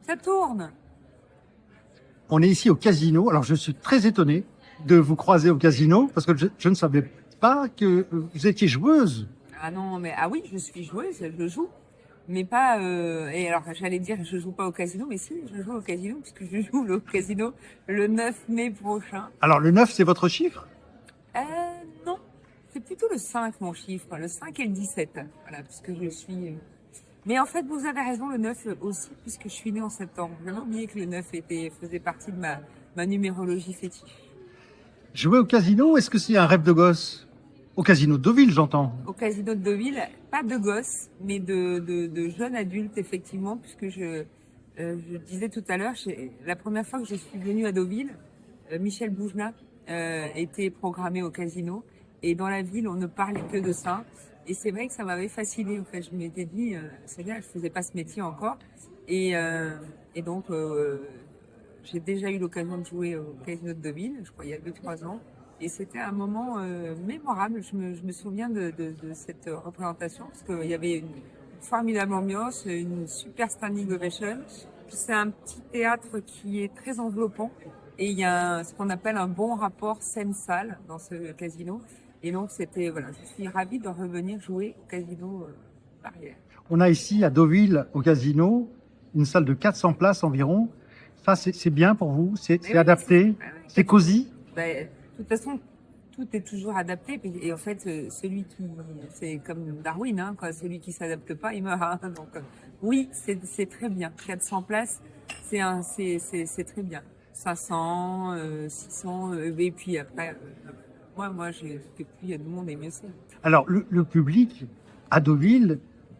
Ça tourne. On est ici au casino. Alors, je suis très étonné de vous croiser au casino parce que je ne savais pas que vous étiez joueuse. Ah non, mais ah oui, je suis joueuse, je joue, mais pas. Et alors, j'allais dire, je joue pas au casino, mais si, je joue au casino puisque je joue au casino le 9 mai prochain. Alors, le 9, c'est votre chiffre? Euh, non, c'est plutôt le 5 mon chiffre, le 5 et le 17. Voilà, puisque je suis. Mais en fait, vous avez raison, le 9 aussi, puisque je suis née en septembre. J'avais oublié que le 9 faisait partie de ma numérologie fétiche. Jouer au casino, est-ce que c'est un rêve de gosse? Au casino de Deauville, j'entends. Au casino de Deauville, pas de gosses, mais de jeunes adultes, effectivement, puisque je disais tout à l'heure, la première fois que je suis venue à Deauville, Michel Boujna était programmé au casino, et dans la ville, on ne parlait que de ça. Et c'est vrai que ça m'avait fascinée. En fait, je m'étais dit, c'est bien, je faisais pas ce métier encore, et donc j'ai déjà eu l'occasion de jouer au casino de Deauville, je crois il y a 2-3 ans. Et c'était un moment mémorable. Je me souviens de cette représentation parce qu'il y avait une formidable ambiance, une super standing ovation. Puis c'est un petit théâtre qui est très enveloppant et il y a ce qu'on appelle un bon rapport scène-salle dans ce casino. Et donc c'était voilà, je suis ravie de revenir jouer au casino Barrière. On a ici à Deauville, au casino, une salle de 400 places environ. Ça, c'est bien pour vous? C'est Oui, adapté? C'est cosy? Ben, de toute façon, tout est toujours adapté. Et en fait, c'est comme Darwin, hein, quoi. Celui qui s'adapte pas, il meurt. Hein. Donc, oui, c'est très bien. 400 places, c'est très bien. 500, 600, et puis après, moi, j'ai fait plus il y a du monde et mieux c'est. Alors, le public à Deauville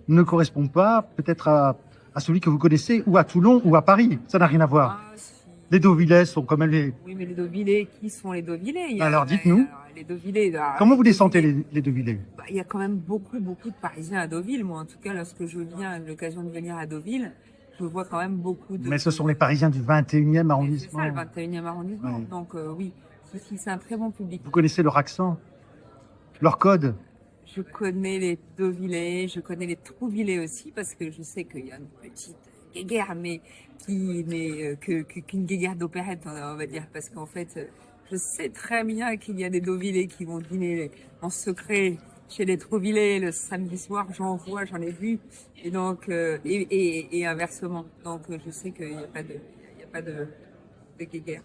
ne correspond pas peut-être à celui que vous connaissez, ou à Toulon, ou à Paris. Ça n'a rien à voir. Ah, si. Les Deauvillais sont quand même les... Oui, mais les Deauvillais, qui sont les Deauvillais? Alors, dites-nous. Les Deauvillais. Comment vous les sentez, les Deauvillais? Bah, il y a quand même beaucoup de Parisiens à Deauville. Moi, en tout cas, lorsque je viens, à l'occasion de venir à Deauville, je vois quand même beaucoup de... Mais ce sont les Parisiens du 21e C'est arrondissement. ça, le 21e arrondissement. Ouais. Donc, oui, c'est un très bon public. Vous connaissez leur accent, leur code? Je connais les Deauvillais, je connais les Trouvillais aussi, parce que je sais qu'il y a une petite guéguerre, mais qu'une guéguerre d'opérette, on va dire, parce qu'en fait, je sais très bien qu'il y a des Deauvillais qui vont dîner en secret chez les Trouvillais le samedi soir, j'en ai vu, et donc et inversement. Donc je sais qu'il n'y a pas de guéguerre.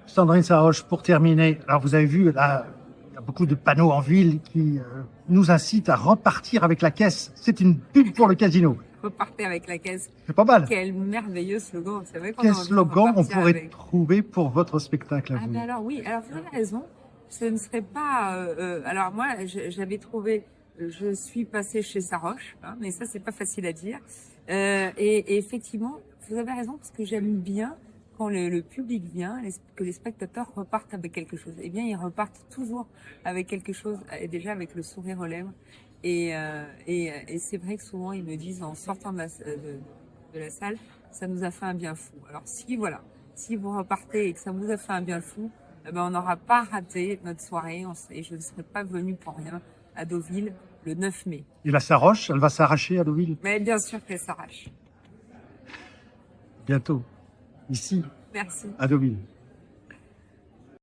Sandrine Saroche, pour terminer, alors vous avez vu, là, il y a beaucoup de panneaux en ville qui nous incitent à repartir avec la caisse. C'est une pub pour le casino. Repartez avec la caisse. C'est pas mal. Quel merveilleux slogan. C'est vrai qu'on Quel a envie de slogan on repartir pourrait avec. trouver pour votre spectacle à Ah vous? ben alors oui, alors vous avez raison. Ce ne serait pas. Alors moi, j'avais trouvé. Je suis passée chez Saroche, hein, mais ça c'est pas facile à dire. Et effectivement, vous avez raison parce que j'aime bien quand le public vient, que les spectateurs repartent avec quelque chose. Eh bien, ils repartent toujours avec quelque chose, et déjà avec le sourire aux lèvres. Et c'est vrai que souvent ils me disent en sortant de la salle, ça nous a fait un bien fou. Alors si vous repartez et que ça vous a fait un bien fou, eh ben on n'aura pas raté notre soirée et je ne serai pas venue pour rien à Deauville le 9 mai. Et la Saroche, elle va s'arracher à Deauville Mais bien sûr qu'elle s'arrache. bientôt, ici, Merci. à Deauville.